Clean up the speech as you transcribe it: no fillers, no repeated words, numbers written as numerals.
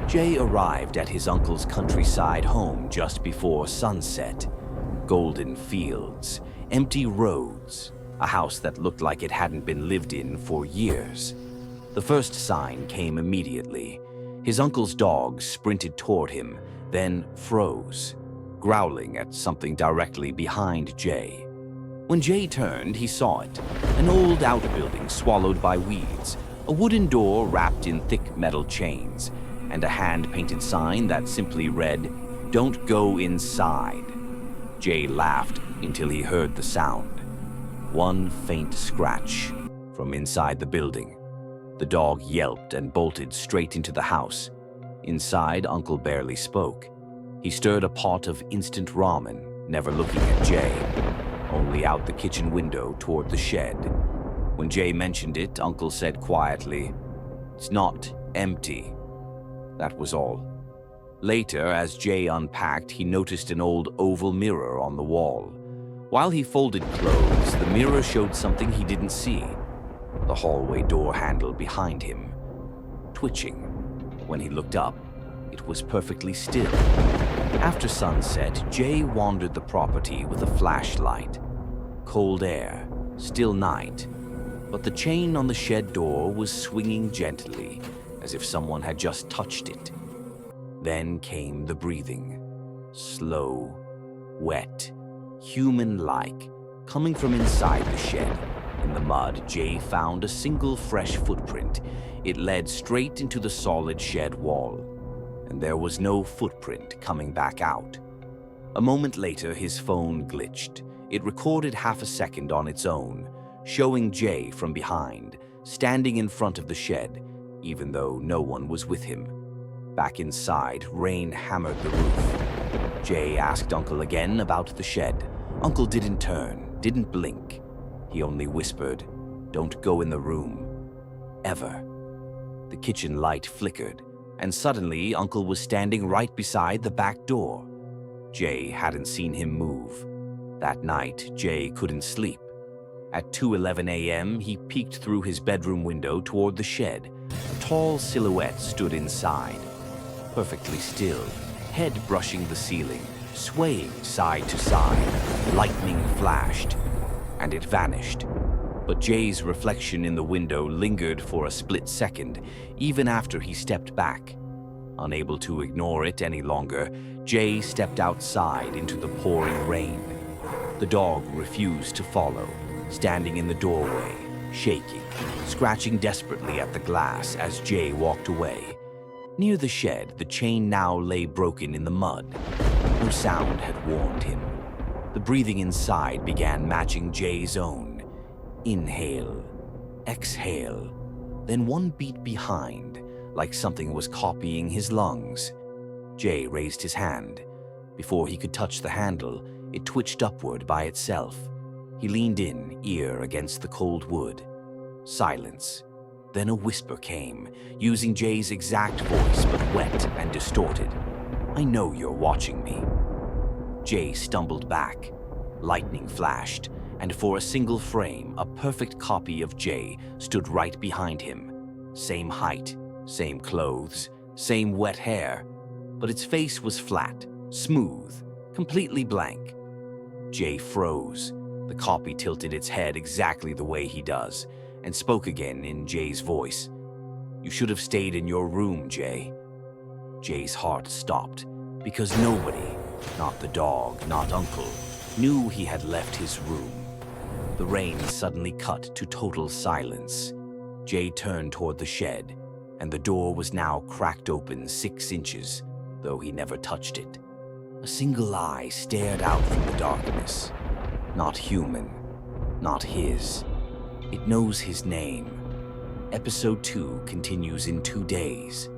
Jay arrived at his uncle's countryside home just before sunset. Golden fields, empty roads, a house that looked like it hadn't been lived in for years. The first sign came immediately. His uncle's dog sprinted toward him, then froze, growling at something directly behind Jay. When Jay turned, he saw it, an old outbuilding swallowed by weeds, a wooden door wrapped in thick metal chains, and a hand-painted sign that simply read, "Don't go inside." Jay laughed until he heard the sound. One faint scratch from inside the building. The dog yelped and bolted straight into the house. Inside, Uncle barely spoke. He stirred a pot of instant ramen, never looking at Jay, only out the kitchen window toward the shed. When Jay mentioned it, Uncle said quietly, "It's not empty." That was all. Later, as Jay unpacked, he noticed an old oval mirror on the wall. While he folded clothes, the mirror showed something he didn't see. The hallway door handle behind him, twitching. When he looked up, it was perfectly still. After sunset, Jay wandered the property with a flashlight. Cold air, still night, but the chain on the shed door was swinging gently, as if someone had just touched it. Then came the breathing. Slow, wet, human-like, coming from inside the shed. In the mud, Jay found a single fresh footprint. It led straight into the solid shed wall, and there was no footprint coming back out. A moment later, his phone glitched. It recorded half a second on its own, showing Jay from behind, standing in front of the shed, even though no one was with him. Back inside, rain hammered the roof. Jay asked Uncle again about the shed. Uncle didn't turn, didn't blink. He only whispered, "Don't go in the room. Ever." The kitchen light flickered, and suddenly Uncle was standing right beside the back door. Jay hadn't seen him move. That night, Jay couldn't sleep. At 2:11 a.m., he peeked through his bedroom window toward the shed. A tall silhouette stood inside, perfectly still, head brushing the ceiling, swaying side to side. Lightning flashed, and it vanished. But Jay's reflection in the window lingered for a split second, even after he stepped back. Unable to ignore it any longer, Jay stepped outside into the pouring rain. The dog refused to follow, standing in the doorway, shaking, scratching desperately at the glass as Jay walked away. Near the shed, the chain now lay broken in the mud. No sound had warned him. The breathing inside began matching Jay's own. Inhale, exhale, then one beat behind, like something was copying his lungs. Jay raised his hand. Before he could touch the handle, it twitched upward by itself. He leaned in, ear against the cold wood. Silence. Then a whisper came, using Jay's exact voice, but wet and distorted. "I know you're watching me." Jay stumbled back. Lightning flashed, and for a single frame, a perfect copy of Jay stood right behind him. Same height, same clothes, same wet hair, but its face was flat, smooth, completely blank. Jay froze. The copy tilted its head exactly the way he does, and spoke again in Jay's voice. "You should have stayed in your room, Jay." Jay's heart stopped, because nobody, not the dog, not Uncle, knew he had left his room. The rain suddenly cut to total silence. Jay turned toward the shed, and the door was now cracked open 6 inches, though he never touched it. A single eye stared out from the darkness. Not human, not his. It knows his name. Episode 2 continues in 2 days.